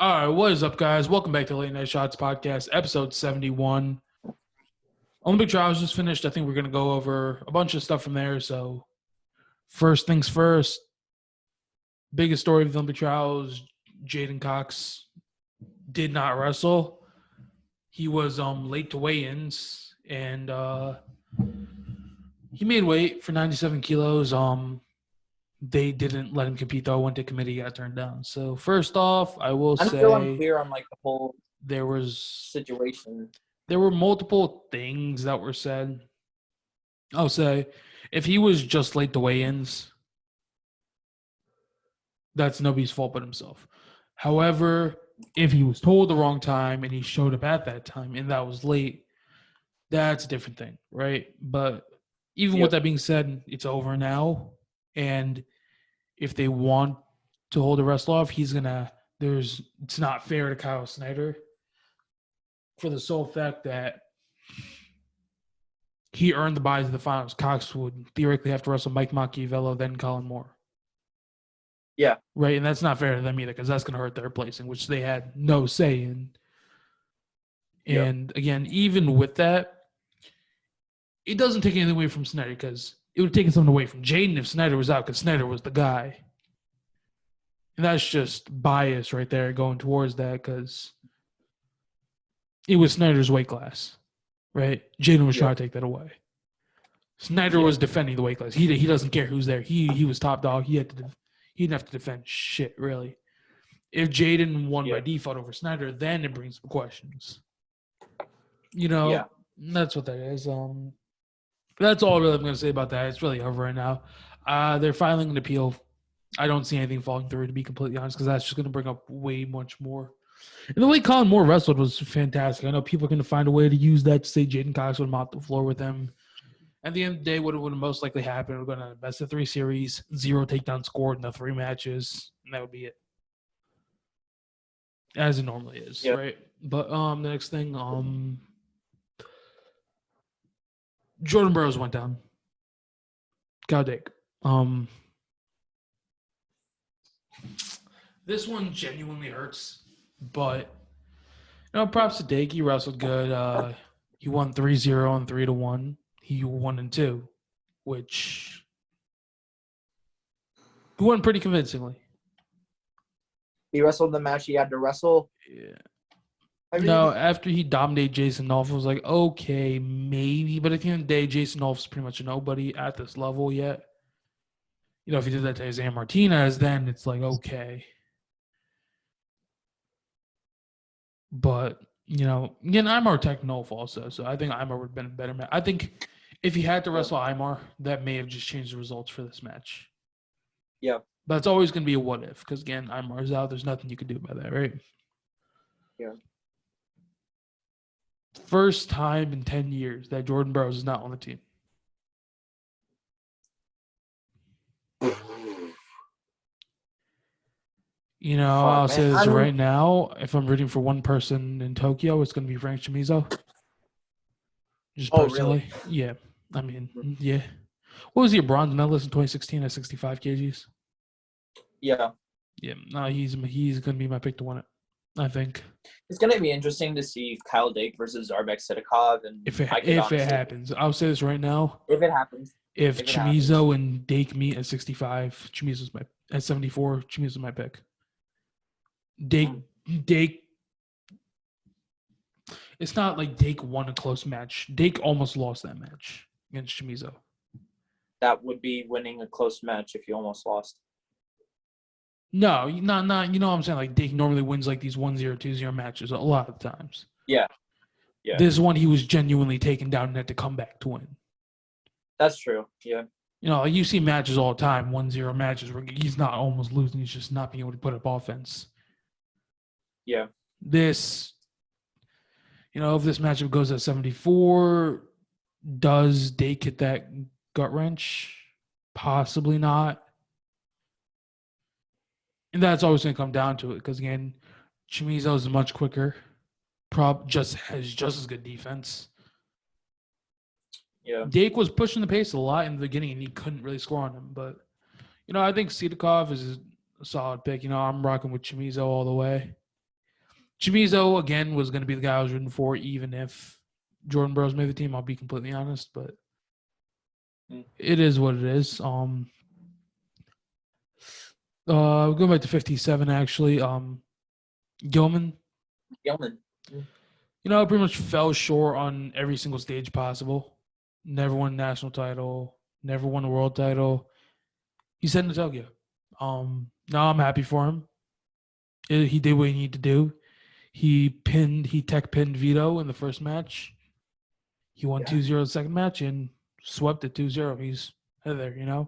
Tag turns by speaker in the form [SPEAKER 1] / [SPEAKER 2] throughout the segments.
[SPEAKER 1] All right, what is up, guys? Welcome back to Late Night Shots Podcast, episode 71. Olympic trials just finished. I think we're going to go over a bunch of stuff from there. So, first things first, biggest story of the Olympic trials, Jaden Cox did not wrestle. He was late to weigh-ins, and he made weight for 97 kilos. They didn't let him compete, though. Went to committee, got turned down. So, first off, I will
[SPEAKER 2] I'm
[SPEAKER 1] say
[SPEAKER 2] still unclear on the whole
[SPEAKER 1] there
[SPEAKER 2] situation.
[SPEAKER 1] were multiple things that were said. I'll say if he was just late to weigh-ins, that's nobody's fault but himself. However, if he was told the wrong time and he showed up at that time and that was late, that's a different thing, right? But even with that being said, it's over now. And if they want to hold the wrestle off, it's not fair to Kyle Snyder for the sole fact that he earned the bye to the finals. Cox would theoretically have to wrestle Mike Machiavello, then Colin Moore.
[SPEAKER 2] Yeah.
[SPEAKER 1] Right, and that's not fair to them either because that's going to hurt their placing, which they had no say in. And again, even with that, it doesn't take anything away from Snyder because it would have taken something away from Jaden if Snyder was out because Snyder was the guy. And that's just bias right there going towards that because it was Snyder's weight class, right? Jaden was trying to take that away. Snyder was defending the weight class. He doesn't care who's there. He was top dog. He didn't have to defend shit, really. If Jaden won by default over Snyder, then it brings some questions. That's what that is. That's all really I'm going to say about that. It's really over right now. They're filing an appeal. I don't see anything falling through, to be completely honest, because that's just going to bring up way much more. And the way Colin Moore wrestled was fantastic. I know people are going to find a way to use that to say Jaden Cox would mop the floor with him. At the end of the day, what would most likely happen, we're going to best of 3 series, 0 takedown scored in the 3 matches, and that would be it. As it normally is, right? But the next thing, Jordan Burroughs went down. God dig. This one genuinely hurts, but props to Dake. He wrestled good. He won 3-0 and 3-1. He won in 2, which he won pretty convincingly.
[SPEAKER 2] He wrestled the match he had to wrestle.
[SPEAKER 1] Yeah. No, after he dominated Jason Nolf, I was like, okay, maybe. But at the end of the day, Jason Nolf's pretty much a nobody at this level yet. If he did that to Isaiah Martinez, then it's like, okay. But, again, Imar tech Nolf also. So I think Imar would have been a better match. I think if he had to wrestle Imar, that may have just changed the results for this match.
[SPEAKER 2] Yeah.
[SPEAKER 1] But it's always going to be a what if. Because, again, Imar's out. There's nothing you can do about that, right?
[SPEAKER 2] Yeah.
[SPEAKER 1] First time in 10 years that Jordan Burroughs is not on the team. I'll say this right now. If I'm rooting for one person in Tokyo, it's going to be Frank Chamizo. Just personally.
[SPEAKER 2] Really?
[SPEAKER 1] Yeah. I mean, yeah. What was he, a bronze medalist in 2016 at 65 kgs?
[SPEAKER 2] Yeah.
[SPEAKER 1] Yeah. No, he's going to be my pick to win it, I think.
[SPEAKER 2] It's going to be interesting to see Kyle Dake versus Zarbek Sidikov. And
[SPEAKER 1] if it happens. I'll say this right now.
[SPEAKER 2] If it happens.
[SPEAKER 1] If Chamizo and Dake meet at 65, at 74, Chamizo's my pick. Dake. It's not like Dake won a close match. Dake almost lost that match against Chamizo.
[SPEAKER 2] That would be winning a close match if you almost lost.
[SPEAKER 1] No, not. You know what I'm saying? Like Dake normally wins like these 1-0, 2-0 matches a lot of times.
[SPEAKER 2] Yeah. Yeah.
[SPEAKER 1] This one he was genuinely taken down and had to come back to win.
[SPEAKER 2] That's true. Yeah.
[SPEAKER 1] You see matches all the time, 1-0 matches where he's not almost losing, he's just not being able to put up offense.
[SPEAKER 2] Yeah.
[SPEAKER 1] This, if this matchup goes at 74, does Dake hit that gut wrench? Possibly not. And that's always going to come down to it because, again, Chamizo is much quicker. Has just as good defense.
[SPEAKER 2] Yeah.
[SPEAKER 1] Dake was pushing the pace a lot in the beginning, and he couldn't really score on him. But, I think Sidikov is a solid pick. I'm rocking with Chamizo all the way. Chamizo, again, was going to be the guy I was rooting for, even if Jordan Burroughs made the team. I'll be completely honest, but it is what it is. Going back to 57, actually. Gilman,
[SPEAKER 2] Gilman.
[SPEAKER 1] pretty much fell short on every single stage possible. Never won a national title, never won a world title. He said in Tokyo. Now I'm happy for him. He did what he needed to do. He tech pinned Vito in the first match. He won 2-0 the second match and swept it 2-0. He's ahead there.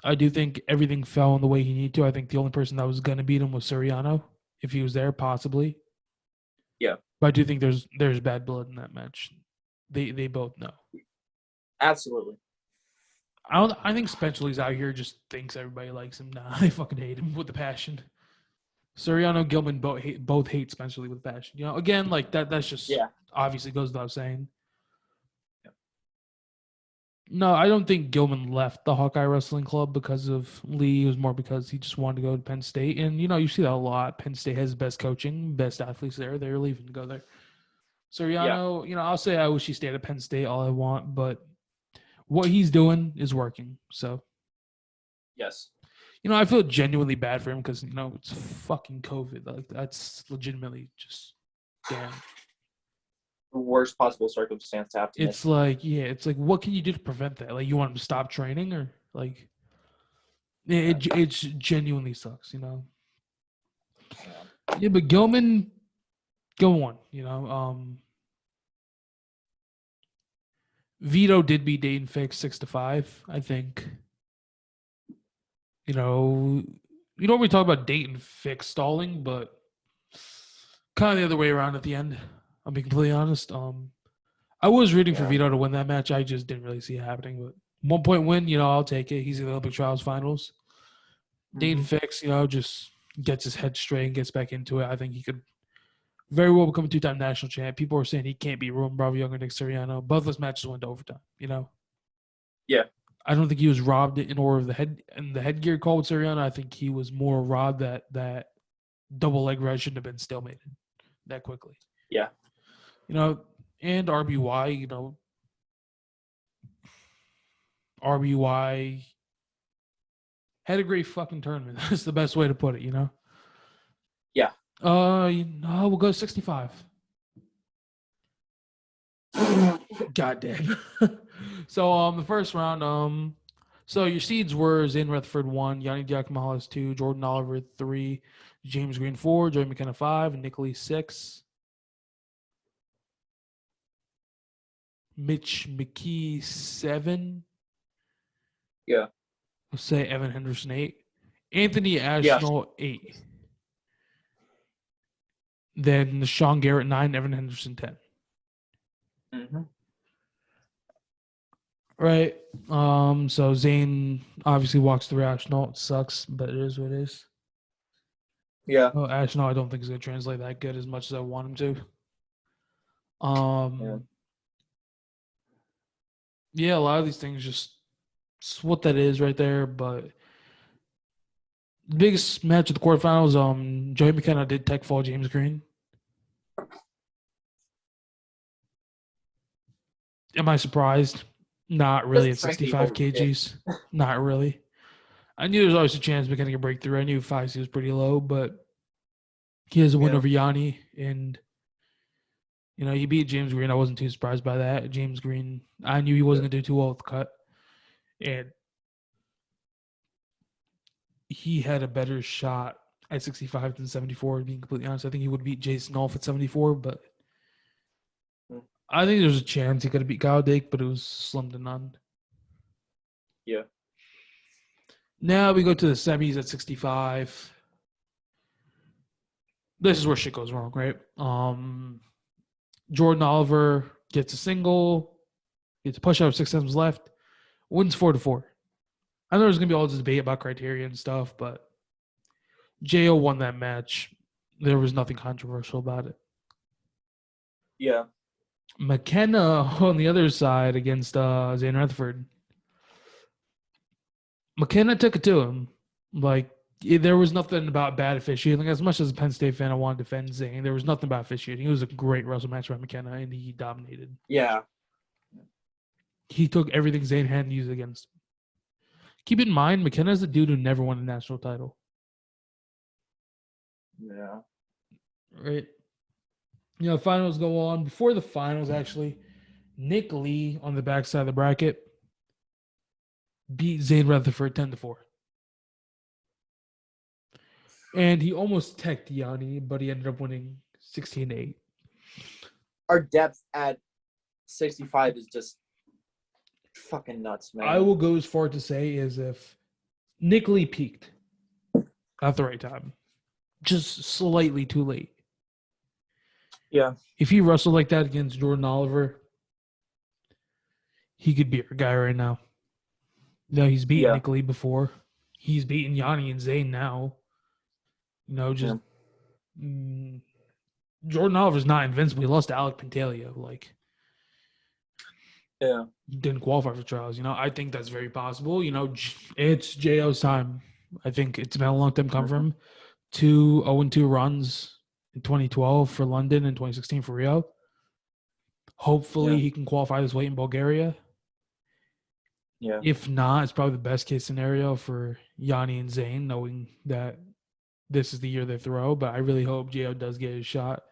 [SPEAKER 1] I do think everything fell in the way he needed to. I think the only person that was going to beat him was Soriano, if he was there, possibly.
[SPEAKER 2] Yeah.
[SPEAKER 1] But I do think there's bad blood in that match. They both know.
[SPEAKER 2] Absolutely.
[SPEAKER 1] I think Spencer's out here just thinks everybody likes him. Nah, I fucking hate him with a passion. Soriano, Gilman both hate Spencer Lee with passion. Again, like that's just obviously goes without saying.
[SPEAKER 2] Yeah.
[SPEAKER 1] No, I don't think Gilman left the Hawkeye Wrestling Club because of Lee. It was more because he just wanted to go to Penn State. And, you see that a lot. Penn State has the best coaching, best athletes there. They're leaving to go there. Soriano, I'll say I wish he stayed at Penn State all I want, but what he's doing is working. So,
[SPEAKER 2] yes.
[SPEAKER 1] I feel genuinely bad for him because, it's fucking COVID. Like, that's legitimately just damn.
[SPEAKER 2] The worst possible circumstance to happen.
[SPEAKER 1] It's like, what can you do to prevent that? Like, you want him to stop training or, like, it genuinely sucks, Yeah, but Gilman, go on, Vito did beat Dayton Fix 6-5, I think. We talk about Dayton Fix stalling, but kind of the other way around at the end. I'll be completely honest. I was rooting for Vito to win that match. I just didn't really see it happening. But 1-point win, I'll take it. He's in the Olympic Trials finals. Dayton Fix, just gets his head straight and gets back into it. I think he could very well become a 2-time national champ. People are saying he can't beat Roman Bravo Young or Nick Sirianno. Both those matches went to overtime,
[SPEAKER 2] Yeah.
[SPEAKER 1] I don't think he was robbed in order of the headgear call with Sirianno. I think he was more robbed that double leg ride shouldn't have been stalemated that quickly.
[SPEAKER 2] Yeah.
[SPEAKER 1] And RBY, RBY had a great fucking tournament. That's the best way to put it,
[SPEAKER 2] Yeah.
[SPEAKER 1] We'll go 65. God damn. So the first round, so your seeds were Zane Rutherford 1, Yanni Diakomahalis 2, Jordan Oliver 3, James Green 4, Joey McKenna 5, and Nick Lee 6. Mitch McKee 7.
[SPEAKER 2] Yeah.
[SPEAKER 1] Let's say Evan Henderson 8. Anthony Ashnell 8. Then Sean Garrett 9, Evan Henderson 10.
[SPEAKER 2] Mm-hmm.
[SPEAKER 1] Right. So Zane obviously walks through Ashnell. It sucks, but it is what it is.
[SPEAKER 2] Yeah.
[SPEAKER 1] Oh, Ashnell, I don't think is going to translate that good as much as I want him to. Yeah, a lot of these things just it's what that is right there. But the biggest match of the quarterfinals, Joey McKenna did tech fall James Green. Am I surprised? Not really at 65 kgs. Not really. I knew there was always a chance of getting a breakthrough. I knew 5C was pretty low, but he has a win over Yanni, and he beat James Green. I wasn't too surprised by that. James Green, I knew he wasn't going to do too well with the cut, and he had a better shot at 65 than 74. Being completely honest, I think he would beat Jason Olf at 74, but I think there's a chance he could have beat Kyle Dake, but it was slim to none.
[SPEAKER 2] Yeah.
[SPEAKER 1] Now we go to the semis at 65. This is where shit goes wrong, right? Jordan Oliver gets a single, gets a push out with 6 seconds left, wins 4-4. I know there's gonna be all this debate about criteria and stuff, but Jo won that match. There was nothing controversial about it.
[SPEAKER 2] Yeah.
[SPEAKER 1] McKenna on the other side against Zane Rutherford. McKenna took it to him. Like, There was nothing about bad officiating. As much as a Penn State fan, I wanted to defend Zane. There was nothing about officiating. It was a great wrestle match by McKenna, and he dominated.
[SPEAKER 2] Yeah.
[SPEAKER 1] He took everything Zane had to use against him. Keep in mind, McKenna's the dude who never won a national title.
[SPEAKER 2] Yeah.
[SPEAKER 1] Right? You know, finals go on. Before the finals, actually, Nick Lee on the backside of the bracket beat Zane Rutherford 10-4. And he almost teched Yanni, but he ended up winning 16-8.
[SPEAKER 2] Our depth at 65 is just fucking nuts, man.
[SPEAKER 1] I will go as far to say as if Nick Lee peaked at the right time. Just slightly too late.
[SPEAKER 2] Yeah.
[SPEAKER 1] If he wrestled like that against Jordan Oliver, he could be our guy right now. No, he's beaten Nick Lee before. He's beaten Yanni and Zayn now. You know, just Jordan Oliver's not invincible. He lost to Alec Pantaleo. Like, didn't qualify for trials. You know, I think that's very possible. You know, it's JO's time. I think it's been a long time coming from him. 2 0-2 runs in 2012 for London and 2016 for Rio. Hopefully he can qualify this weight in Bulgaria.
[SPEAKER 2] Yeah.
[SPEAKER 1] If not, it's probably the best case scenario for Yanni and Zayn, knowing that this is the year they throw. But I really hope Jo does get his shot.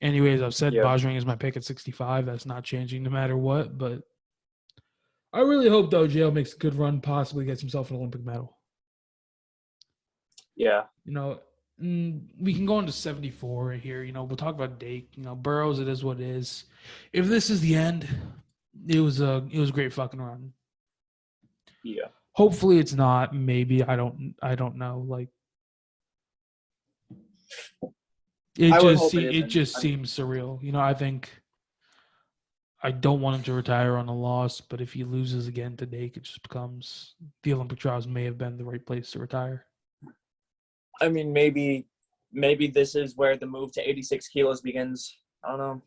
[SPEAKER 1] Anyways, I've said Bajrang is my pick at 65. That's not changing no matter what. But I really hope, though, Jo makes a good run, possibly gets himself an Olympic medal.
[SPEAKER 2] Yeah.
[SPEAKER 1] You know, we can go into 74 right here. You know, we'll talk about Dake. You know, Burroughs, it is what it is. If this is the end, it was a great fucking run.
[SPEAKER 2] Yeah.
[SPEAKER 1] Hopefully it's not. Maybe I don't know. Like it just seems surreal. You know, I think I don't want him to retire on a loss, but if he loses again today, it just becomes the Olympic trials may have been the right place to retire.
[SPEAKER 2] I mean, maybe this is where the move to 86 kilos begins. I don't know.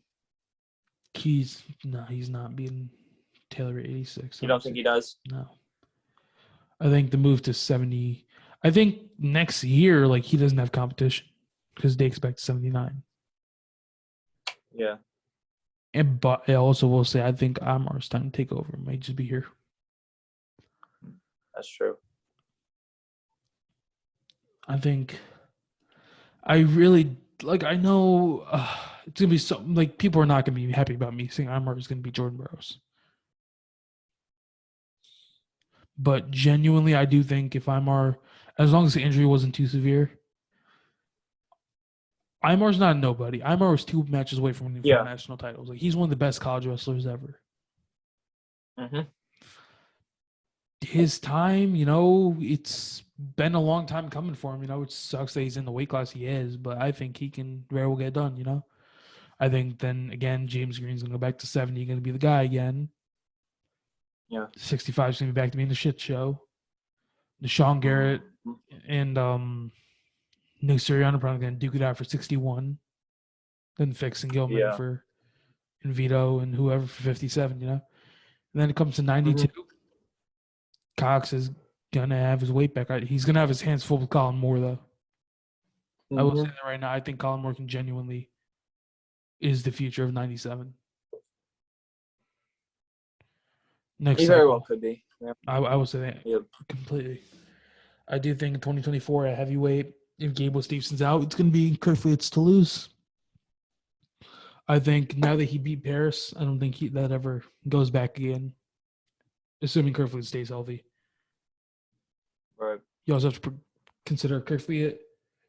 [SPEAKER 1] He's not being Taylor at 86.
[SPEAKER 2] You don't think he does?
[SPEAKER 1] No. I think the move to 70. I think next year, like, he doesn't have competition because they expect 79.
[SPEAKER 2] Yeah.
[SPEAKER 1] But I also will say I think Amar's time to take over. It might just be here.
[SPEAKER 2] That's true.
[SPEAKER 1] I think I really like. I know it's gonna be so like people are not gonna be happy about me saying Amar is gonna be Jordan Burroughs. But genuinely, I do think if Imar, as long as the injury wasn't too severe, Imar's not a nobody. Imar was 2 matches away from winning 4 national titles. Like, he's one of the best college wrestlers ever.
[SPEAKER 2] Mm-hmm.
[SPEAKER 1] His time, you know, it's been a long time coming for him. You know, it sucks that he's in the weight class he is, but I think he can very well get it done, you know? I think then, again, James Green's going to go back to 70, going to be the guy again.
[SPEAKER 2] Yeah.
[SPEAKER 1] 65 is going to be back to being the shit show. Deshaun Garrett and Nick Sirianni probably going to duke it out for 61. Then Fix and Gilman for and Vito and whoever for 57, you know? And then it comes to 92. Cox is going to have his weight back. He's going to have his hands full with Colin Moore, though. I will say that right now. I think Colin Moore can genuinely is the future of 97. Next
[SPEAKER 2] he very well could be. Yeah.
[SPEAKER 1] I will say that completely. I do think in 2024 at heavyweight, if Gable Stevenson's out, it's going to be Kerfliet's to lose. I think now that he beat Paris, I don't think that ever goes back again, assuming Kerfliet stays healthy.
[SPEAKER 2] Right.
[SPEAKER 1] You also have to consider Kerfliet,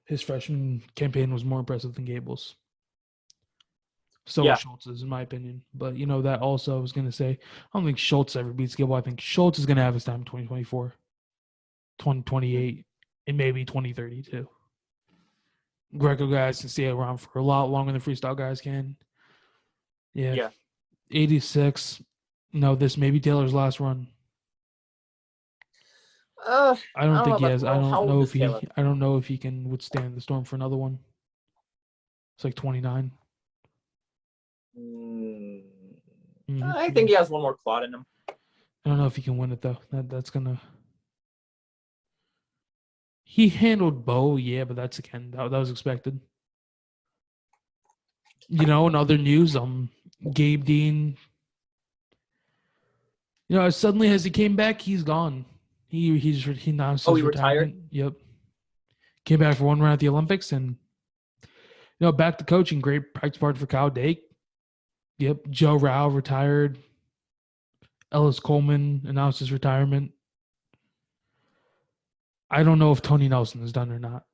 [SPEAKER 1] his freshman campaign was more impressive than Gable's. So was Schultz's, in my opinion. But, you know, that also I was going to say, I don't think Schultz ever beats Gable. I think Schultz is going to have his time in 2024, 2028, and maybe 2030 too. Greco guys can stay around for a lot longer than freestyle guys can. Yeah. 86. No, this may be Taylor's last run. I don't think he has. I don't know if he can withstand the storm for another one. It's like 29.
[SPEAKER 2] I think he has one more quad in him.
[SPEAKER 1] I don't know if he can win it though. That's gonna. He handled Bo, yeah, but that's again that was expected. In other news, Gabe Dean, suddenly as he came back, he's gone. He announced
[SPEAKER 2] Oh,
[SPEAKER 1] his
[SPEAKER 2] he retired?
[SPEAKER 1] retirement. Yep, came back for one round at the Olympics, and back to coaching. Great practice partner for Kyle Dake. Yep, Joe Rao retired. Ellis Coleman announced his retirement. I don't know if Tony Nelson is done or not.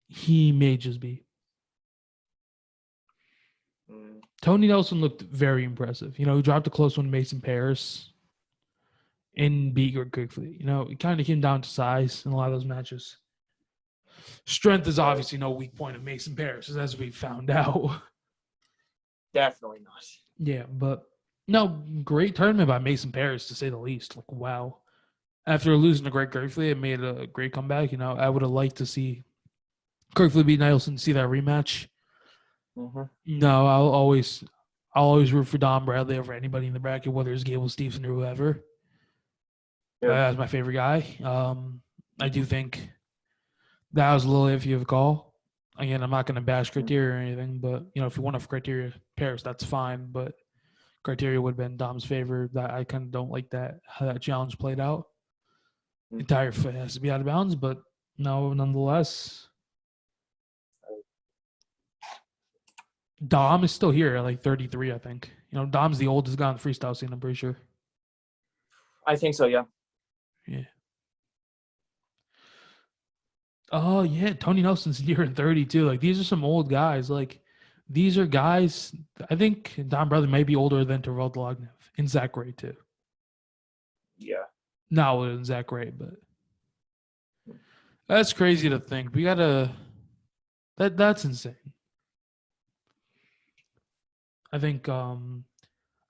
[SPEAKER 1] He may just be. Tony Nelson looked very impressive. He dropped a close one to Mason Paris and beat Greg Fleet. It kind of came down to size in a lot of those matches. Strength is obviously no weak point of Mason Paris, as we found out.
[SPEAKER 2] Definitely not.
[SPEAKER 1] Yeah, but no, great tournament by Mason Paris, to say the least. Like, wow. After losing to Greg Fleet, it made a great comeback. I would have liked to see Fleet beat Nelson, see that rematch.
[SPEAKER 2] Mm-hmm.
[SPEAKER 1] No, I'll always root for Don Bradley over anybody in the bracket, whether it's Gable Stevenson or whoever.
[SPEAKER 2] Yeah.
[SPEAKER 1] That's my favorite guy. I do think that was a little iffy of a call. Again, I'm not going to bash criteria or anything, but if you want to criteria Paris, that's fine. But criteria would have been Dom's favor. That I kind of don't like that how that challenge played out. Entire foot has to be out of bounds, but no, nonetheless, Dom is still here at like 33, I think. Dom's the oldest guy on the freestyle scene, I'm pretty sure.
[SPEAKER 2] I think so, yeah.
[SPEAKER 1] Yeah. Oh, yeah. Tony Nelson's here in 32. Like, these are some old guys. Like, these are guys. I think Don Brother may be older than Terrell Dlognev and Zach Ray, too.
[SPEAKER 2] Yeah.
[SPEAKER 1] Not older than Zach Ray, but that's crazy to think. We got to. That's insane. I think I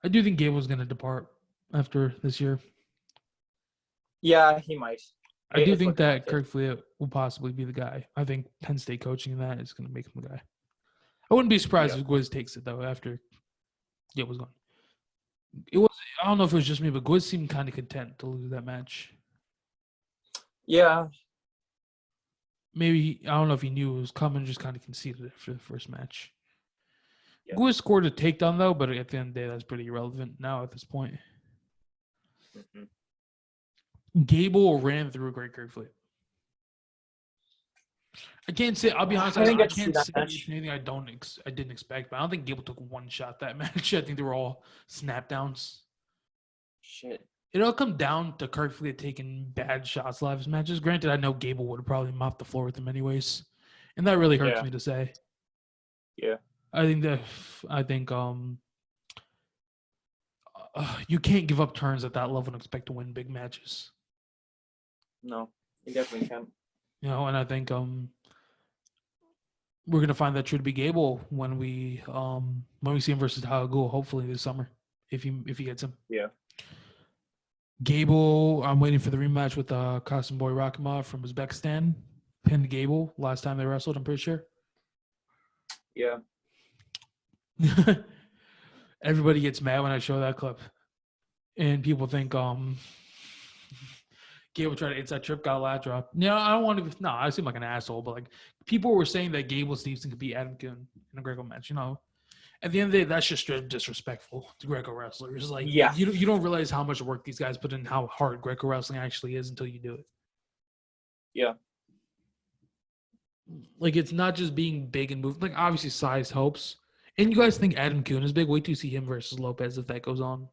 [SPEAKER 1] do think Gable's going to depart after this year.
[SPEAKER 2] Yeah, he might.
[SPEAKER 1] I do think that Kirk Fleet will possibly be the guy. I think Penn State coaching that is going to make him the guy. I wouldn't be surprised if Gwiz takes it, though, after Gable's gone. I don't know if it was just me, but Gwiz seemed kind of content to lose that match.
[SPEAKER 2] Yeah.
[SPEAKER 1] Maybe, I don't know if he knew it was coming, just kind of conceded it for the first match.
[SPEAKER 2] Yeah.
[SPEAKER 1] Gwiz scored a takedown, though, but at the end of the day, that's pretty irrelevant now at this point.
[SPEAKER 2] Mm-hmm.
[SPEAKER 1] Gable ran through a great Kirk Fleet. I can't say. I'll be honest. I can't say anything I didn't expect, but I don't think Gable took one shot that match. I think they were all snap downs.
[SPEAKER 2] Shit.
[SPEAKER 1] It'll come down to Kirk Fleet taking bad shots live his matches. Granted, I know Gable would have probably mopped the floor with him anyways, and that really hurts me to say.
[SPEAKER 2] Yeah.
[SPEAKER 1] I think you can't give up turns at that level and expect to win big matches.
[SPEAKER 2] No, you definitely can't.
[SPEAKER 1] And I think we're gonna find that true to be Gable when we see him versus Hagul, hopefully this summer, if he gets him.
[SPEAKER 2] Yeah.
[SPEAKER 1] Gable, I'm waiting for the rematch with Qasim Boy Rakhimov from Uzbekistan. Pinned Gable last time they wrestled, I'm pretty sure.
[SPEAKER 2] Yeah.
[SPEAKER 1] Everybody gets mad when I show that clip. And people think Gable tried to inside trip, got a lat drop. I don't want to. No, I seem like an asshole, but like people were saying that Gable Stevenson could beat Adam Kuhn in a Greco match. At the end of the day, that's just straight disrespectful to Greco wrestlers. Like, you don't realize how much work these guys put in, how hard Greco wrestling actually is until you do it.
[SPEAKER 2] Yeah.
[SPEAKER 1] Like, it's not just being big and moving. Like, obviously, size helps. And you guys think Adam Kuhn is big? Wait till you see him versus Lopez if that goes on.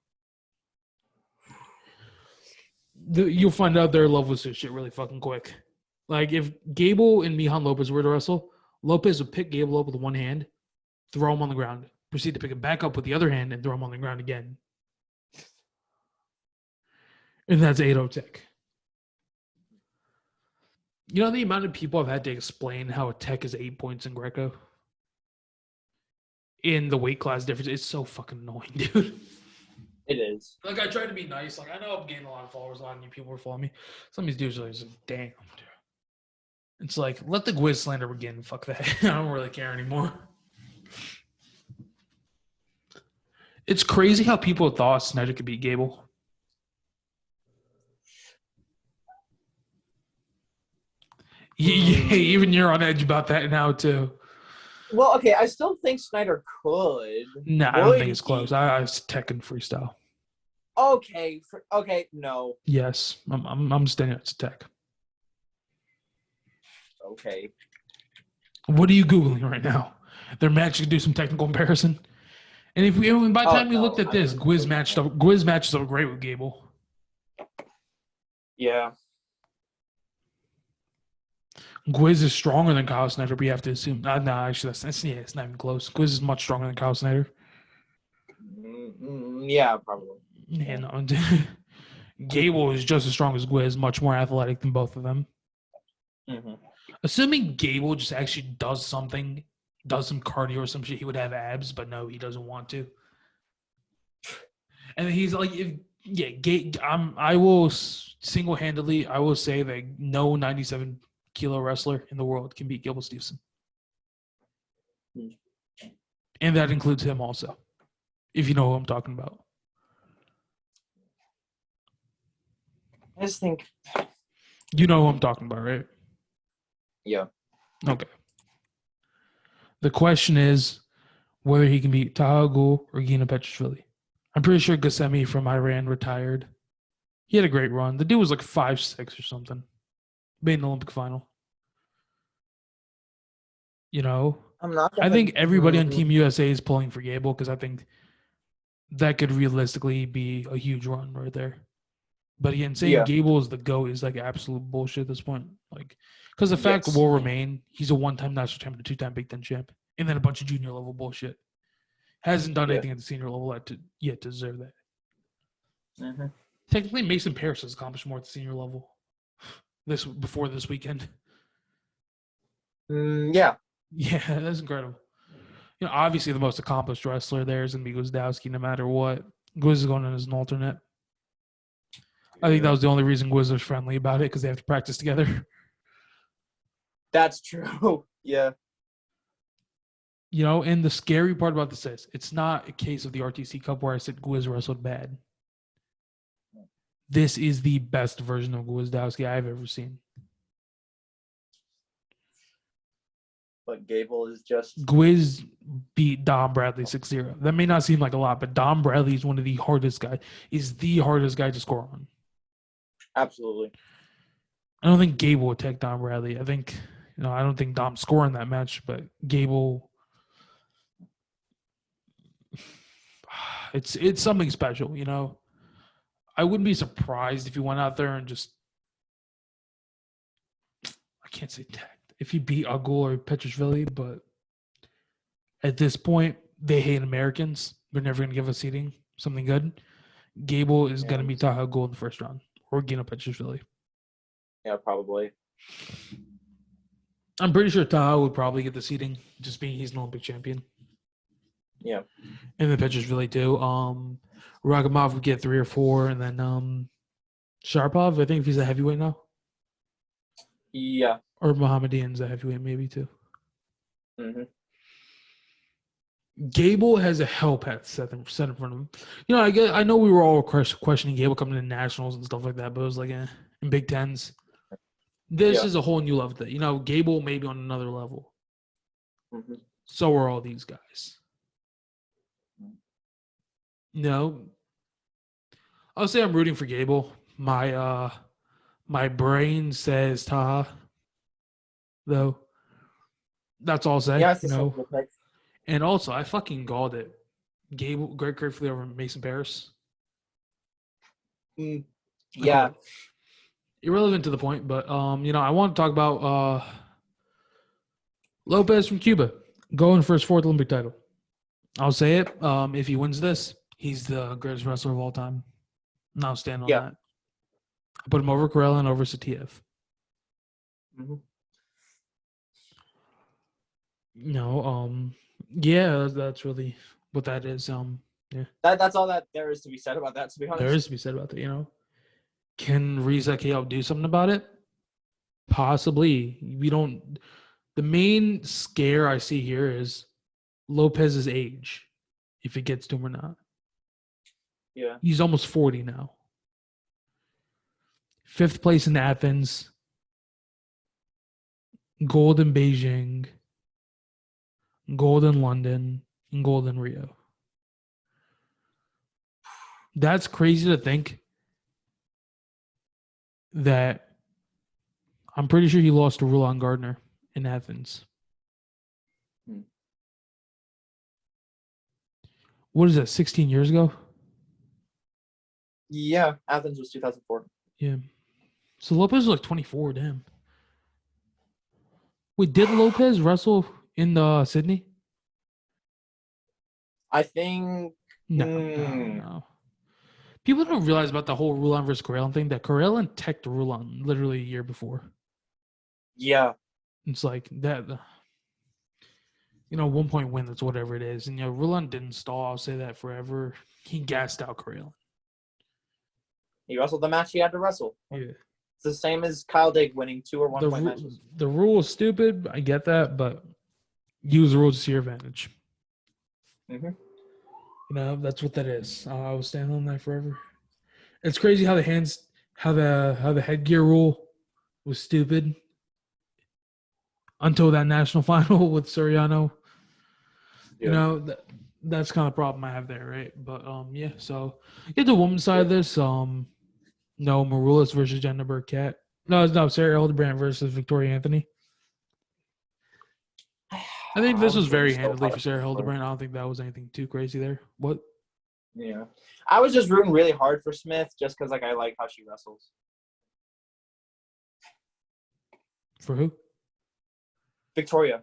[SPEAKER 1] You'll find out their level with this shit really fucking quick. Like, if Gable and Mihan Lopez were to wrestle, Lopez would pick Gable up with one hand, throw him on the ground, proceed to pick him back up with the other hand, and throw him on the ground again. And that's 8-0 tech. The amount of people I've had to explain how a tech is 8 points in Greco? In the weight class difference, it's so fucking annoying, dude.
[SPEAKER 2] It is.
[SPEAKER 1] Like, I try to be nice. Like, I know I'm gaining a lot of followers. A lot of new people are following me. Some of these dudes are like, damn, dude. It's like, let the Gwiz slander begin. Fuck that. I don't really care anymore. It's crazy how people thought Snyder could beat Gable. Even you're on edge about that now too.
[SPEAKER 2] Well, okay, I still think Snyder could.
[SPEAKER 1] No, I don't
[SPEAKER 2] Would
[SPEAKER 1] think it's close.
[SPEAKER 2] he?
[SPEAKER 1] I was tech and freestyle.
[SPEAKER 2] Okay, no.
[SPEAKER 1] Yes, I'm standing up to tech.
[SPEAKER 2] Okay.
[SPEAKER 1] What are you googling right now? Their match could do some technical comparison. And if we by the
[SPEAKER 2] Oh
[SPEAKER 1] time we looked
[SPEAKER 2] no,
[SPEAKER 1] at this, Gwiz matches up great with Gable.
[SPEAKER 2] Yeah.
[SPEAKER 1] Gwiz is stronger than Kyle Snyder, but you have to assume. No, actually, it's not even close. Gwiz is much stronger than Kyle Snyder.
[SPEAKER 2] Yeah, probably.
[SPEAKER 1] Yeah, no. Gable is just as strong as Gwiz, much more athletic than both of them.
[SPEAKER 2] Mm-hmm.
[SPEAKER 1] Assuming Gable just actually does some cardio or some shit, he would have abs, but no, he doesn't want to. And he's like, I will single-handedly, I will say that no 97-kilo wrestler in the world can beat Gable Stevenson. And that includes him also, if you know who I'm talking about.
[SPEAKER 2] I just think.
[SPEAKER 1] You know who I'm talking about, right?
[SPEAKER 2] Yeah.
[SPEAKER 1] Okay. The question is whether he can beat Taha Ghul or Gina Petrashvili. I'm pretty sure Gassemi from Iran retired. He had a great run. The dude was like 5'6" or something. Made an Olympic final. You know?
[SPEAKER 2] I'm not
[SPEAKER 1] I think everybody on Team USA is pulling for Gable because I think that could realistically be a huge run right there. But again, saying Gable is the GOAT is like absolute bullshit at this point. Like, because the fact will remain, he's a one-time national champion, a two-time Big Ten champ, and then a bunch of junior level bullshit. Hasn't done anything at the senior level yet to deserve that.
[SPEAKER 2] Mm-hmm.
[SPEAKER 1] Technically, Mason Parris has accomplished more at the senior level before this weekend.
[SPEAKER 2] Yeah,
[SPEAKER 1] that's incredible. You know, obviously the most accomplished wrestler there is going to be Gwizdowski no matter what. Gwiz is going in as an alternate. I think that was the only reason Gwiz was friendly about it because they have to practice together.
[SPEAKER 2] That's true. Yeah.
[SPEAKER 1] You know, and the scary part about this is it's not a case of the RTC Cup where I said Gwiz wrestled bad. This is the best version of Gwizdowski I've ever seen.
[SPEAKER 2] But Gable is just...
[SPEAKER 1] Gwiz beat Dom Bradley 6-0. That may not seem like a lot, but Dom Bradley is one of the hardest guys. Is the hardest guy to score on.
[SPEAKER 2] Absolutely.
[SPEAKER 1] I don't think Gable would take Dom Bradley. I don't think Dom's scoring that match, but Gable, it's something special, you know. I wouldn't be surprised if he went out there and just, I can't say tagged, if he beat Agul or Petrashvili, but at this point, they hate Americans. They're never going to give us seeding, something good. Gable is going to beat Taha Agul in the first round, or Gina Petrashvili.
[SPEAKER 2] Yeah, probably.
[SPEAKER 1] I'm pretty sure Taha would probably get the seeding, just being he's an Olympic champion.
[SPEAKER 2] Yeah.
[SPEAKER 1] And the Petrashvili too. Ragimov would get 3 or 4, and then Sharapov, I think if he's a heavyweight now.
[SPEAKER 2] Yeah.
[SPEAKER 1] Or Mohammedian's a heavyweight maybe too.
[SPEAKER 2] Mm-hmm.
[SPEAKER 1] Gable has a hell path set in front of him. You know, I know we were all questioning Gable coming to nationals and stuff like that, but it was like in Big Tens. This is a whole new level. You know, Gable may be on another level.
[SPEAKER 2] Mm-hmm.
[SPEAKER 1] So are all these guys. No, I'll say I'm rooting for Gable. My brain says Taha, though. That's all I'll say.
[SPEAKER 2] Yeah,
[SPEAKER 1] you know. And also, I fucking galled it. Gable, Greg Griffley over Mason Parris.
[SPEAKER 2] Yeah.
[SPEAKER 1] Irrelevant to the point, but you know, I want to talk about Lopez from Cuba going for his 4th Olympic title. I'll say it. If he wins this, he's the greatest wrestler of all time. And I'll stand on that. I put him over Karela and over Satiev.
[SPEAKER 2] Mm-hmm.
[SPEAKER 1] No, yeah, that's really what that is. Yeah.
[SPEAKER 2] That's all that there is to be said about that, to be honest.
[SPEAKER 1] There is to be said about that, you know. Can Riza KO do something about it? Possibly. The main scare I see here is Lopez's age, if it gets to him or not.
[SPEAKER 2] Yeah.
[SPEAKER 1] He's almost 40 now. 5th place in Athens. gold in Beijing, gold in London, and gold in Rio. That's crazy to think that I'm pretty sure he lost to Rulon Gardner in Athens.
[SPEAKER 2] Hmm.
[SPEAKER 1] What is that, 16 years ago?
[SPEAKER 2] Yeah, Athens was 2004.
[SPEAKER 1] Yeah. So Lopez was like 24, damn. Wait, did Lopez wrestle in Sydney?
[SPEAKER 2] I think.
[SPEAKER 1] No. People don't realize about the whole Rulon versus Karelin thing that Karelin teched Rulon literally a year before.
[SPEAKER 2] Yeah.
[SPEAKER 1] It's like that, 1 point win, that's whatever it is. And, Rulon didn't stall, I'll say that forever. He gassed out Karelin.
[SPEAKER 2] He wrestled the match he had to wrestle.
[SPEAKER 1] Yeah.
[SPEAKER 2] It's the same as Kyle Dake winning 2 or 1 point matches.
[SPEAKER 1] The rule is stupid. I get that, but use the rules to your advantage.
[SPEAKER 2] Mm-hmm.
[SPEAKER 1] That's what that is. I will stand on that forever. It's crazy how the headgear rule was stupid until that national final with Soriano.
[SPEAKER 2] Yeah.
[SPEAKER 1] That's kind of problem I have there, right? But yeah. So get the women's side of this. No, Maroulis versus Jenna Burkett. No, Sarah Hildebrand versus Victoria Anthony. I think this was very handily for Sarah Hildebrand. I don't think that was anything too crazy there. What?
[SPEAKER 2] Yeah. I was just rooting really hard for Smith just because I like how she wrestles.
[SPEAKER 1] For who?
[SPEAKER 2] Victoria.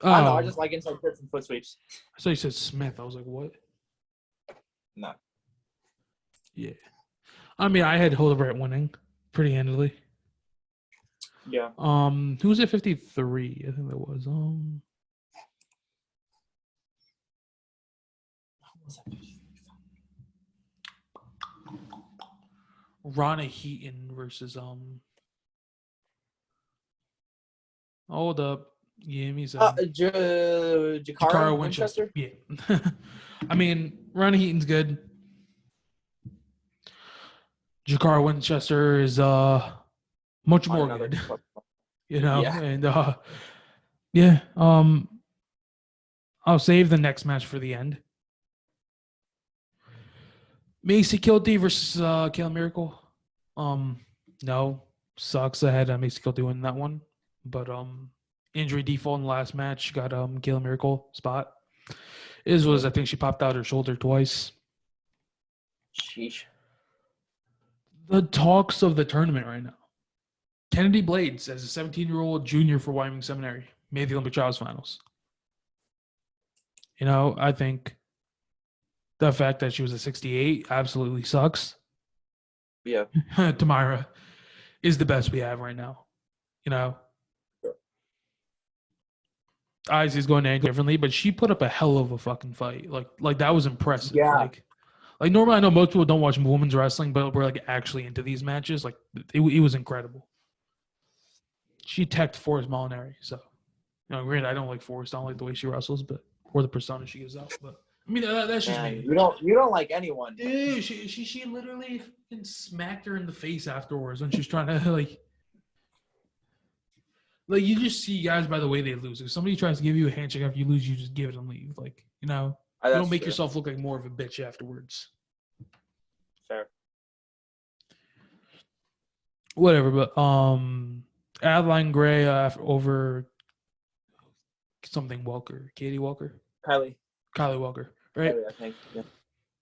[SPEAKER 1] Oh,
[SPEAKER 2] I don't know. I just like inside flips and foot sweeps.
[SPEAKER 1] I thought you said Smith. I was like, what?
[SPEAKER 2] No.
[SPEAKER 1] Yeah. I mean, I had Hildebrand winning pretty handily.
[SPEAKER 2] Yeah.
[SPEAKER 1] Who was at 53? I think that was Rana Heaton versus hold up. Yeah, me
[SPEAKER 2] Jakara Winchester?
[SPEAKER 1] Yeah. I mean, Rana Heaton's good. Jakara Winchester is much more good.
[SPEAKER 2] Yeah.
[SPEAKER 1] And yeah. I'll save the next match for the end. Macy Kilty versus Kayla Miracle. No, sucks. I had Macy Kilty win that one, but injury default in the last match got Kayla Miracle spot. I think she popped out her shoulder twice.
[SPEAKER 2] Sheesh.
[SPEAKER 1] The talks of the tournament right now. Kennedy Blades as a 17-year-old junior for Wyoming Seminary made the Olympic trials finals. I think the fact that she was a 68 absolutely sucks.
[SPEAKER 2] Yeah.
[SPEAKER 1] Tamira is the best we have right now.
[SPEAKER 2] Sure.
[SPEAKER 1] Izzy's going to angle differently, but she put up a hell of a fucking fight. Like that was impressive.
[SPEAKER 2] Yeah.
[SPEAKER 1] Like normally I know most people don't watch women's wrestling, but we're like actually into these matches. Like it was incredible. She teched Forrest Molinari, so granted I don't like Forrest. I don't like the way she wrestles, or the persona she gives out. But I mean that's just me.
[SPEAKER 2] You don't like anyone.
[SPEAKER 1] Dude, she literally fucking smacked her in the face afterwards when she was trying to like you just see guys by the way they lose. If somebody tries to give you a handshake after you lose, you just give it and leave. You don't make yourself look like more of a bitch afterwards.
[SPEAKER 2] Fair.
[SPEAKER 1] Whatever, but Adeline Gray over something Walker, Katie Walker,
[SPEAKER 2] Kylie
[SPEAKER 1] Walker, right?
[SPEAKER 2] Kylie, I think. Yeah.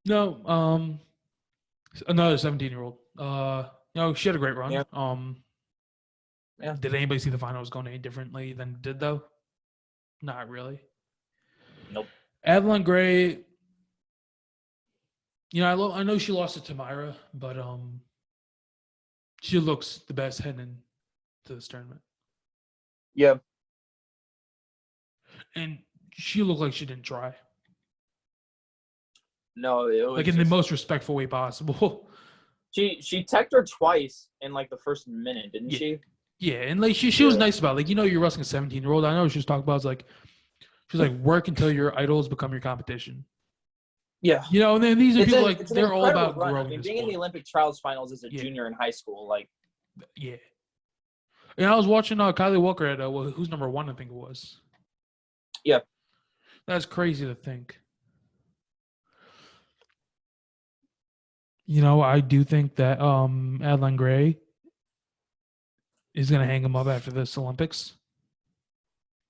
[SPEAKER 1] No, another 17-year-old. She had a great run.
[SPEAKER 2] Yeah.
[SPEAKER 1] Yeah. Did anybody see the finals going any differently than it did though? Not really.
[SPEAKER 2] Nope.
[SPEAKER 1] Adeline Gray. I know she lost to Tamira, but she looks the best heading to this tournament.
[SPEAKER 2] Yeah.
[SPEAKER 1] And she looked like she didn't try.
[SPEAKER 2] No, it was
[SPEAKER 1] in the most respectful way possible.
[SPEAKER 2] She teched her twice in the first minute, didn't she?
[SPEAKER 1] Yeah, and she was nice about it. You're wrestling a 17-year-old. I know she was talking about she's like work until your idols become your competition.
[SPEAKER 2] Yeah.
[SPEAKER 1] And then these are people they're all about growing.
[SPEAKER 2] Being in the Olympic trials finals as a junior in high school,
[SPEAKER 1] Yeah. And I was watching Kylie Walker at who's number 1, I think it was.
[SPEAKER 2] Yeah.
[SPEAKER 1] That's crazy to think. You know, I do think that Adeline Gray is going to hang him up after this Olympics.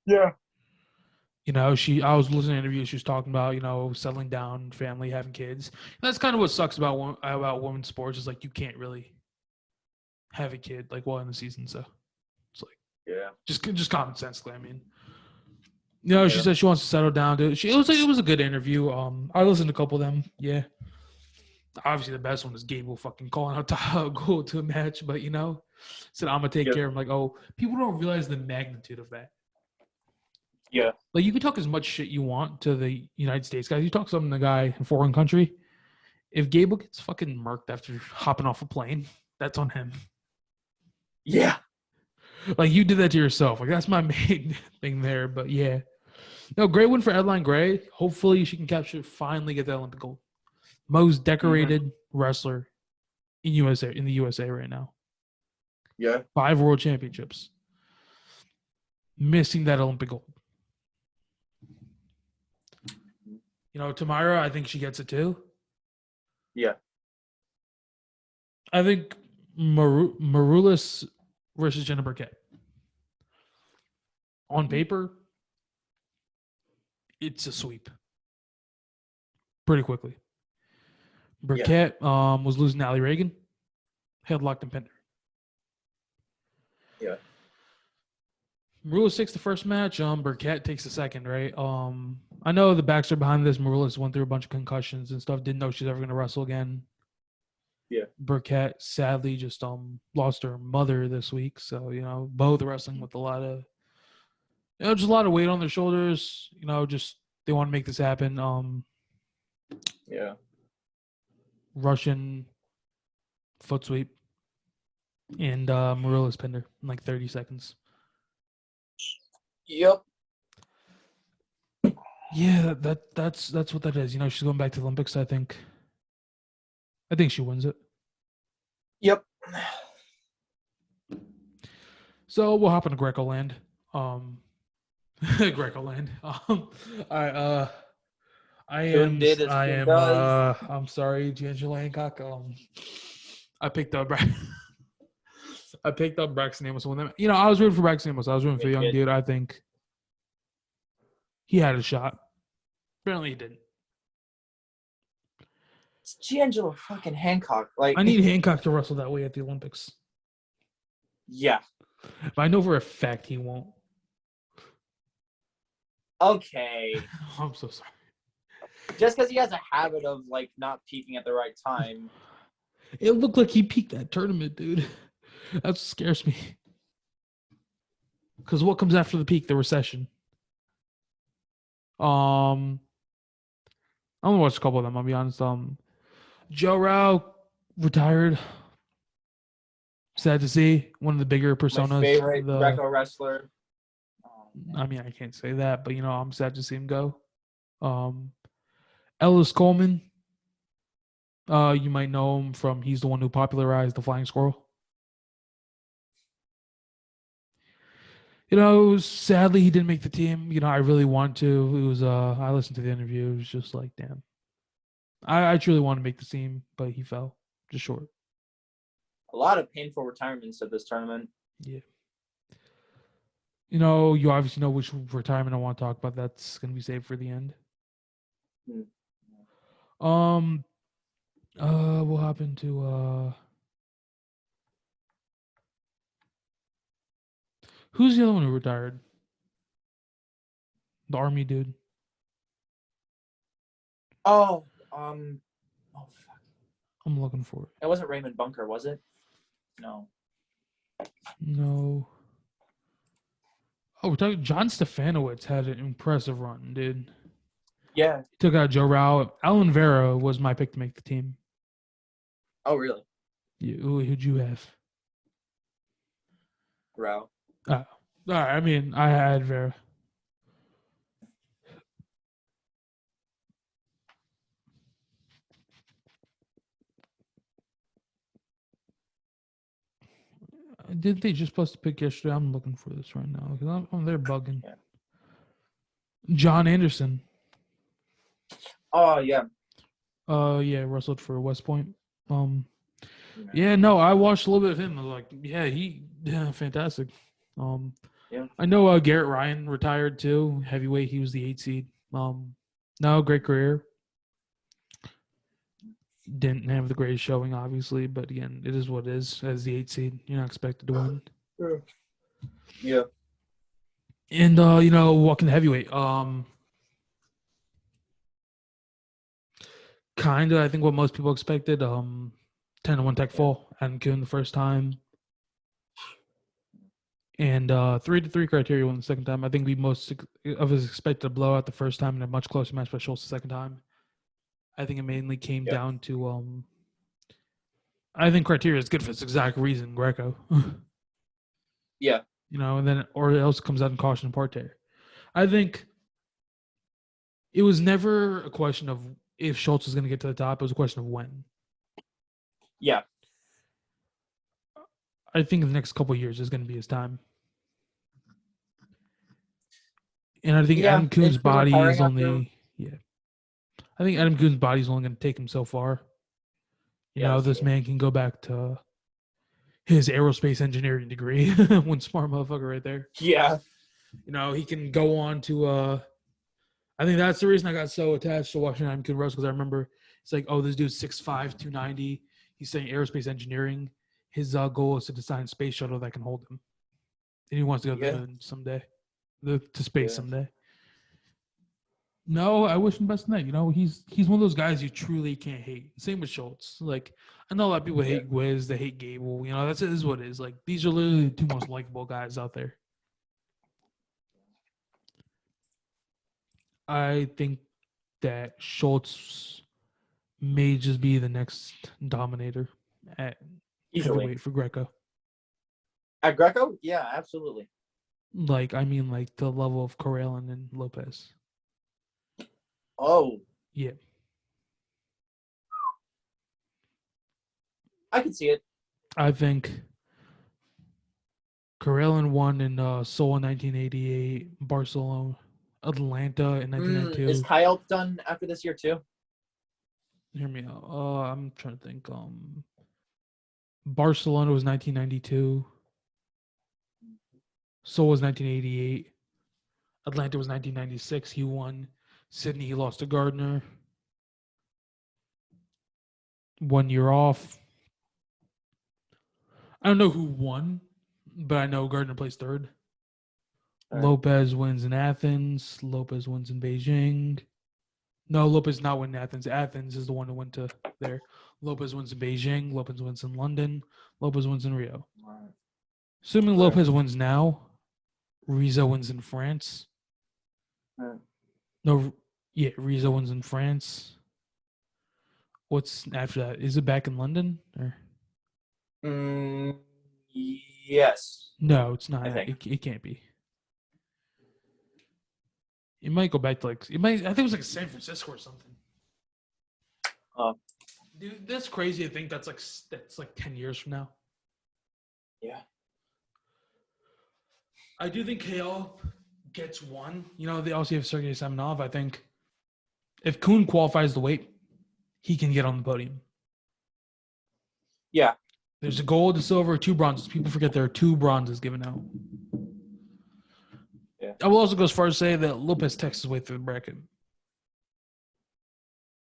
[SPEAKER 2] Yeah.
[SPEAKER 1] You know, I was listening to interviews. She was talking about, you know, settling down, family, having kids. And that's kind of what sucks about women's sports is like you can't really have a kid like while in the season. So it's like just common sense. I mean, you know, she said she wants to settle down. It was a good interview. I listened to a couple of them. Yeah, obviously the best one is Gable fucking calling out to go to a match, but you know, said I'm gonna take care of him. Like, oh, people don't realize the magnitude of that.
[SPEAKER 2] Yeah.
[SPEAKER 1] Like you can talk as much shit you want to the United States guys. You talk something to a guy in a foreign country. If Gable gets fucking murked after hopping off a plane, that's on him.
[SPEAKER 2] Yeah.
[SPEAKER 1] Like you did that to yourself. Like that's my main thing there. But yeah. No, great win for Adeline Gray. Hopefully she can finally get the Olympic gold. Most decorated wrestler in the USA right now.
[SPEAKER 2] Yeah.
[SPEAKER 1] 5 world championships. Missing that Olympic gold. You know, Tamara, I think she gets it too.
[SPEAKER 2] Yeah.
[SPEAKER 1] I think Maroulis versus Jenna Burkett. On paper, it's a sweep. Pretty quickly. Burkett was losing to Ali Reagan. Headlocked and pinned her.
[SPEAKER 2] Yeah.
[SPEAKER 1] Maroulis takes the first match. Burkett takes the second, right? I know the backstory behind this. Maroulis went through a bunch of concussions and stuff. Didn't know she's ever going to wrestle again.
[SPEAKER 2] Yeah.
[SPEAKER 1] Burkett sadly just lost her mother this week. So, you know, both wrestling with a lot of, you know, just a lot of weight on their shoulders. You know, just they want to make this happen.
[SPEAKER 2] Yeah.
[SPEAKER 1] Russian foot sweep. And Maroulis pinned her in like 30 seconds.
[SPEAKER 2] Yep.
[SPEAKER 1] Yeah, that's what that is. You know, she's going back to the Olympics. I think she wins it.
[SPEAKER 2] Yep.
[SPEAKER 1] So we'll hop into Greco land. Greco land. I am. I'm sorry, D'Angelo Hancock. I picked up. I picked up Braxton Amos. You know, I was rooting for Braxton Amos. I was rooting for the young dude. I think he had a shot. Apparently, he didn't.
[SPEAKER 2] It's D'Angelo fucking Hancock. Like
[SPEAKER 1] I need Hancock to wrestle that way at the Olympics.
[SPEAKER 2] Yeah.
[SPEAKER 1] But I know for a fact he won't.
[SPEAKER 2] Okay.
[SPEAKER 1] I'm so sorry.
[SPEAKER 2] Just because he has a habit of like not peaking at the right time.
[SPEAKER 1] It looked like he peaked that tournament, dude. That's what scares me. Because what comes after the peak? The recession. I'm gonna watch a couple of them. I'll be honest. Joe Rao retired. Sad to see. One of the bigger personas.
[SPEAKER 2] My favorite Greco wrestler.
[SPEAKER 1] I mean, I can't say that, but you know, I'm sad to see him go. Ellis Coleman. You might know him from he's the one who popularized the flying squirrel. You know, sadly he didn't make the team. You know, I really want to. It was I listened to the interview. It was just like, damn. I truly want to make the team, but he fell just short.
[SPEAKER 2] A lot of painful retirements at this tournament.
[SPEAKER 1] Yeah. You know, you obviously know which retirement I want to talk about. That's gonna be saved for the end. We'll hop into who's the other one who retired? The army dude.
[SPEAKER 2] Oh, fuck.
[SPEAKER 1] I'm looking for it.
[SPEAKER 2] It wasn't Raymond Bunker, was it? No.
[SPEAKER 1] No. Oh, we're talking. John Stefanowicz had an impressive run, dude.
[SPEAKER 2] Yeah.
[SPEAKER 1] He took out Joe Rao. Alan Vera was my pick to make the team.
[SPEAKER 2] Oh, really?
[SPEAKER 1] Yeah, who'd you have?
[SPEAKER 2] Rao.
[SPEAKER 1] All right. I mean, I had Vera. Did they just post a pic yesterday? I'm looking for this right now because they're bugging.
[SPEAKER 2] Yeah.
[SPEAKER 1] John Anderson.
[SPEAKER 2] Oh yeah.
[SPEAKER 1] Yeah, wrestled for West Point. Yeah, no, I watched a little bit of him. I was like, yeah, fantastic.
[SPEAKER 2] Yeah.
[SPEAKER 1] I know Garrett Ryan retired too, heavyweight. He was the 8 seed. No, great career. Didn't have the greatest showing, obviously, but again, it is what it is. As the 8 seed, you're not expected to win.
[SPEAKER 2] Yeah.
[SPEAKER 1] And walking the heavyweight. Kind of, I think what most people expected. 10-1 tech fall, Adam Kuhn the first time, and 3-3 criteria won the second time. I think we most of us expected a blowout the first time and a much closer match by Schultz the second time. I think it mainly came down to I think criteria is good for this exact reason, Greco.
[SPEAKER 2] Yeah.
[SPEAKER 1] And then or else comes out in caution and parterre. I think it was never a question of if Schultz was going to get to the top. It was a question of when.
[SPEAKER 2] Yeah.
[SPEAKER 1] I think in the next couple of years is going to be his time. And I think Adam Kuhn's body is only I think Adam Kuhn's body is only going to take him so far. This man can go back to his aerospace engineering degree. One smart motherfucker right there.
[SPEAKER 2] Yeah.
[SPEAKER 1] He can go on to I think that's the reason I got so attached to watching Adam Kuhn wrestle, because I remember it's like, oh, this dude's 6'5", 290. He's studying aerospace engineering. His goal is to design a space shuttle that can hold him. And he wants to go to the moon someday. To space someday. No, I wish him best in that. He's one of those guys you truly can't hate. Same with Schultz. Like, I know a lot of people hate Gwiz, they hate Gable. That's it is what it is. Like, these are literally the two most likable guys out there. I think that Schultz may just be the next dominator at heavyweight for Greco.
[SPEAKER 2] At Greco? Yeah, absolutely.
[SPEAKER 1] Like the level of Corralin and Lopez.
[SPEAKER 2] Oh.
[SPEAKER 1] Yeah.
[SPEAKER 2] I can see it.
[SPEAKER 1] I think Corralin won in Seoul in 1988, Barcelona, Atlanta in 1992.
[SPEAKER 2] Is Kyle done after this year too?
[SPEAKER 1] Hear me out. I'm trying to think. Barcelona was 1992. Seoul was 1988. Atlanta was 1996. He won. Sydney, he lost to Gardner. 1 year off. I don't know who won, but I know Gardner placed third. Right. Lopez wins in Athens. Lopez wins in Beijing. No, Lopez not win in Athens. Athens is the one who went to there. Lopez wins in Beijing. Lopez wins in London. Lopez wins in Rio. Right. Assuming Lopez wins now, Riza wins in France. Right. No, yeah, Riza wins in France. What's after that? Is it back in London? Or?
[SPEAKER 2] Yes.
[SPEAKER 1] No, it's not. It can't be. It might go back to I think it was San Francisco or something. Dude, that's crazy to think that's 10 years from now.
[SPEAKER 2] Yeah.
[SPEAKER 1] I do think KO gets one. They also have Sergey Semenov. I think if Kuhn qualifies the weight, he can get on the podium.
[SPEAKER 2] Yeah.
[SPEAKER 1] There's a gold, a silver, 2 bronzes. People forget there are 2 bronzes given out. Yeah. I will also go as far as say that Lopez texts his way through the bracket,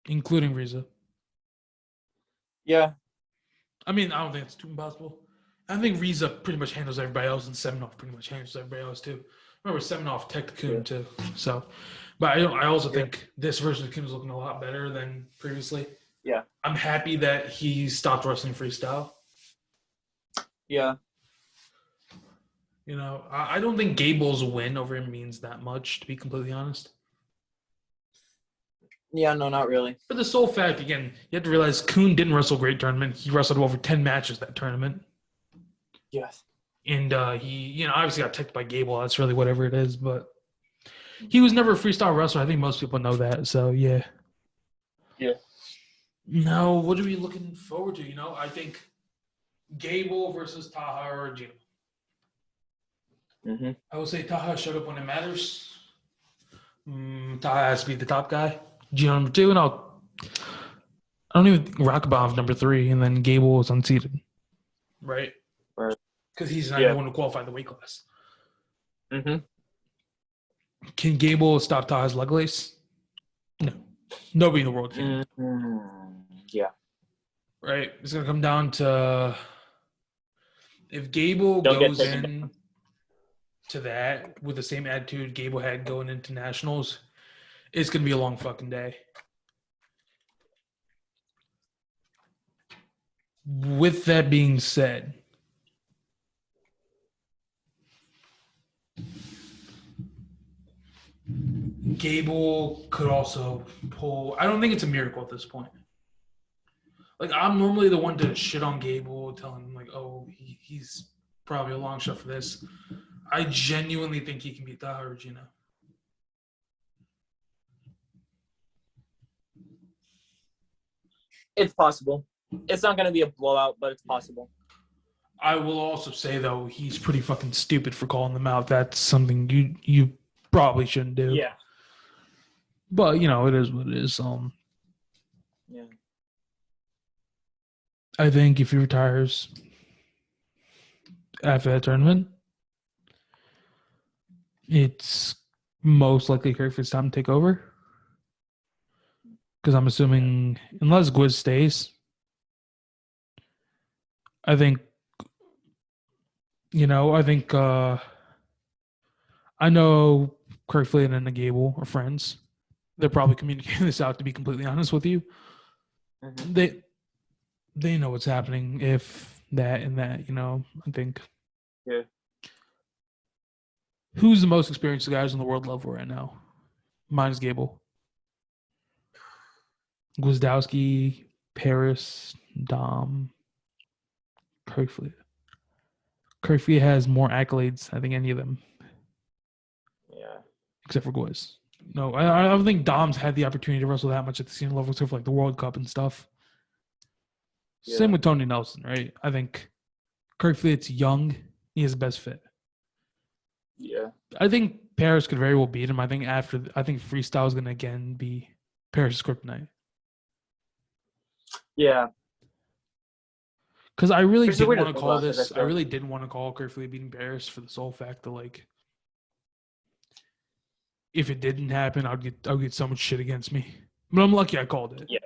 [SPEAKER 1] including Riza.
[SPEAKER 2] Yeah.
[SPEAKER 1] I mean, I don't think it's too impossible. I think Riza pretty much handles everybody else, and Semenov pretty much handles everybody else too. Remember, Semenov teched Kuhn too. So, but I also think this version of Kuhn is looking a lot better than previously.
[SPEAKER 2] Yeah.
[SPEAKER 1] I'm happy that he stopped wrestling freestyle.
[SPEAKER 2] Yeah.
[SPEAKER 1] I don't think Gable's win over him means that much, to be completely honest.
[SPEAKER 2] Yeah, no, not really.
[SPEAKER 1] For the sole fact, again, you have to realize Kuhn didn't wrestle a great tournament. He wrestled over 10 matches that tournament.
[SPEAKER 2] Yes.
[SPEAKER 1] And he, obviously got teched by Gable. That's really whatever it is, but he was never a freestyle wrestler. I think most people know that. So, yeah.
[SPEAKER 2] Yeah.
[SPEAKER 1] Now, what are we looking forward to? I think Gable versus Taha or Gino.
[SPEAKER 2] Mm-hmm.
[SPEAKER 1] I will say Taha showed up when it matters. Taha has to be the top guy. Gino number 2, and I don't even Rockabov number 3, and then Gable is unseated, right?
[SPEAKER 2] Right.
[SPEAKER 1] Because he's not even the one to qualify the weight class.
[SPEAKER 2] Mm-hmm.
[SPEAKER 1] Can Gable stop Taha's leg lace? No. Nobody in the world can.
[SPEAKER 2] Yeah.
[SPEAKER 1] Right? It's going to come down to if Gable
[SPEAKER 2] Don't get
[SPEAKER 1] goes
[SPEAKER 2] taken
[SPEAKER 1] in
[SPEAKER 2] down.
[SPEAKER 1] to that with the same attitude Gable had going into nationals, it's going to be a long fucking day. With that being said, Gable could also pull. I don't think it's a miracle at this point. Like, I'm normally the one to shit on Gable, telling him, like, oh, he's probably a long shot for this. I genuinely think he can beat Taha Regina.
[SPEAKER 2] It's possible. It's not going to be a blowout, but it's possible.
[SPEAKER 1] I will also say, though, he's pretty fucking stupid for calling them out. That's something you probably shouldn't do.
[SPEAKER 2] Yeah.
[SPEAKER 1] But, you know, it is what it is.
[SPEAKER 2] Yeah.
[SPEAKER 1] I think if he retires after that tournament, it's most likely Kirkford's time to take over. Because I'm assuming, unless Gwiz stays, I think, I know Kirkfleet and Gable are friends. They're probably communicating this out, to be completely honest with you.
[SPEAKER 2] Mm-hmm.
[SPEAKER 1] They know what's happening if that and that, I think.
[SPEAKER 2] Yeah.
[SPEAKER 1] Who's the most experienced guys in the world level right now? Mine's Gable. Gwizdowski, Paris, Dom, Kirkfleet. Kirkfleet has more accolades, I think, any of them.
[SPEAKER 2] Yeah.
[SPEAKER 1] Except for Gwiz. No, I don't think Dom's had the opportunity to wrestle that much at the senior level, except for like the World Cup and stuff. Yeah. Same with Tony Nelson, right? I think Kirkfleet's young. He has the best fit.
[SPEAKER 2] Yeah.
[SPEAKER 1] I think Paris could very well beat him. I think freestyle is going to again be Paris' kryptonite. Yeah. Because I really didn't want to call this. I really didn't want to call Kirkfleet beating Paris for the sole fact that, like, if it didn't happen, I'll get so much shit against me. But I'm lucky I called it.
[SPEAKER 2] Yeah.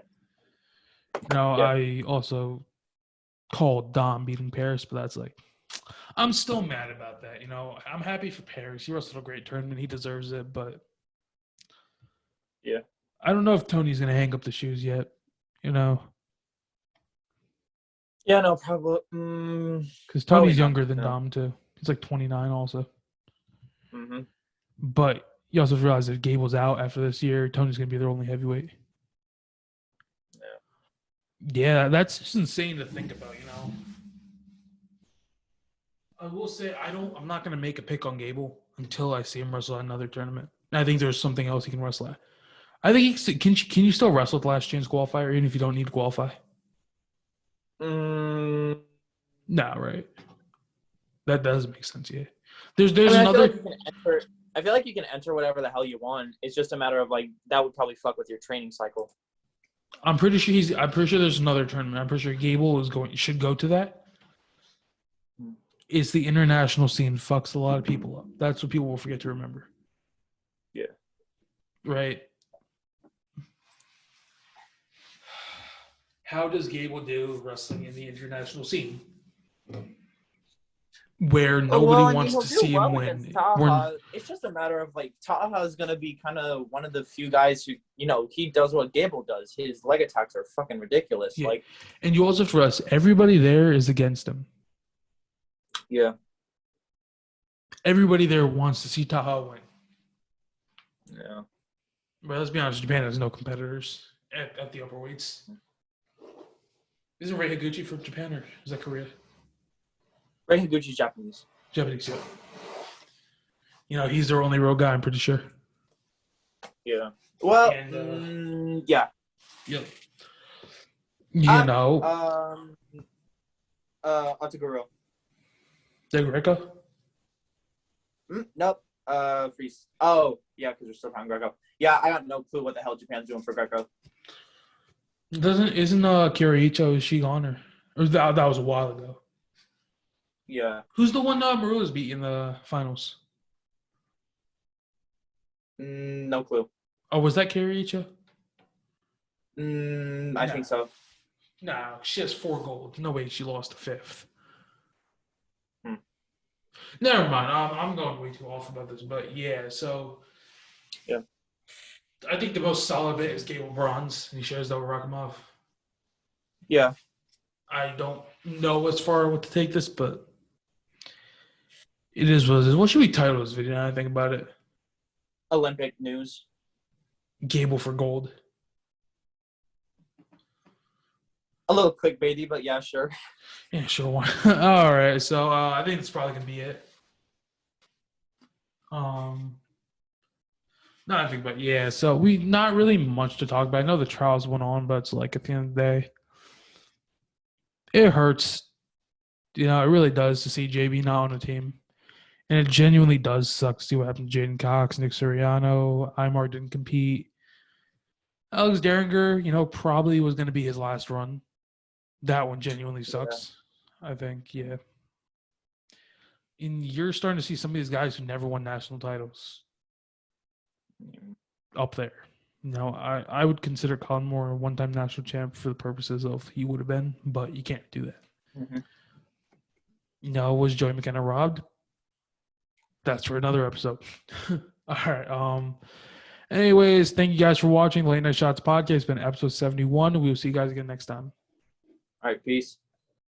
[SPEAKER 1] I also called Dom beating Paris, but that's like, I'm still mad about that. I'm happy for Paris. He wrestled a great tournament. He deserves it, but
[SPEAKER 2] yeah,
[SPEAKER 1] I don't know if Tony's gonna hang up the shoes yet.
[SPEAKER 2] Yeah, no, probably.
[SPEAKER 1] Because Tony's younger than Dom too. He's like 29 also.
[SPEAKER 2] Mm-hmm.
[SPEAKER 1] But you also realize that Gable's out after this year. Tony's gonna be their only heavyweight. Yeah, that's just insane to think about. I will say I'm not gonna make a pick on Gable until I see him wrestle at another tournament. I think there's something else he can wrestle at. I think can you still wrestle at the last chance qualifier even if you don't need to qualify? No, right. That does make sense, yeah. There's another.
[SPEAKER 2] I feel like you can enter whatever the hell you want. It's just a matter of, like, that would probably fuck with your training cycle.
[SPEAKER 1] I'm pretty sure there's another tournament. I'm pretty sure Gable should go to that. It's the international scene fucks a lot of people up. That's what people will forget to remember.
[SPEAKER 2] Yeah.
[SPEAKER 1] Right. How does Gable do wrestling in the international scene? Where nobody wants to see him win.
[SPEAKER 2] It's just a matter of, like, Taha is going to be kind of one of the few guys who, he does what Gable does. His leg attacks are fucking ridiculous. Yeah.
[SPEAKER 1] And you also have to realize everybody there is against him.
[SPEAKER 2] Yeah.
[SPEAKER 1] Everybody there wants to see Taha win.
[SPEAKER 2] Yeah.
[SPEAKER 1] But let's be honest, Japan has no competitors at the upper weights. Isn't Rei Higuchi from Japan, or is that Korea?
[SPEAKER 2] Rei Higuchi's Japanese.
[SPEAKER 1] Japanese, yeah. He's their only real guy, I'm pretty sure.
[SPEAKER 2] Yeah. Well, yeah.
[SPEAKER 1] Yep.
[SPEAKER 2] Ataguro.
[SPEAKER 1] Del Greco?
[SPEAKER 2] Nope. Freeze. Oh, yeah, because we're still talking Greco. Yeah, I got no clue what the hell Japan's doing for Greco.
[SPEAKER 1] Isn't Kiriicho, is she gone or that was a while ago?
[SPEAKER 2] Yeah.
[SPEAKER 1] Who's the one Marua's beat in the finals?
[SPEAKER 2] No clue.
[SPEAKER 1] Oh, was that Kiriicho?
[SPEAKER 2] I think so.
[SPEAKER 1] No, she has 4 gold. No way she lost the 5th. Never mind. I'm going way too off about this, but yeah. So
[SPEAKER 2] yeah,
[SPEAKER 1] I think the most solid bit is Gable bronze, and he shares that with Rakhimov.
[SPEAKER 2] Yeah.
[SPEAKER 1] I don't know as far what to take this, but it is what it is. What should we title this video? Now I think about it.
[SPEAKER 2] Olympic news.
[SPEAKER 1] Gable for gold.
[SPEAKER 2] A little clickbaity, but yeah, sure.
[SPEAKER 1] Yeah, sure. All right. So I think that's probably gonna be it. No, I think, but yeah. So we not really much to talk about. I know the trials went on, but it's like at the end of the day, it hurts. You know, it really does to see JB not on a team. And it genuinely does suck to see what happened to Jaden Cox, Nick Suriano. Imar didn't compete. Alex Derringer, probably was going to be his last run. That one genuinely sucks. Yeah. I think, yeah. And you're starting to see some of these guys who never won national titles up there. I would consider Colin Moore a one-time national champ for the purposes of he would have been, but you can't do that.
[SPEAKER 2] Mm-hmm.
[SPEAKER 1] Was Joey McKenna robbed? That's for another episode. All right. Anyways, thank you guys for watching the Late Night Shots podcast. It's been episode 71. We will see you guys again next time.
[SPEAKER 2] All right, peace.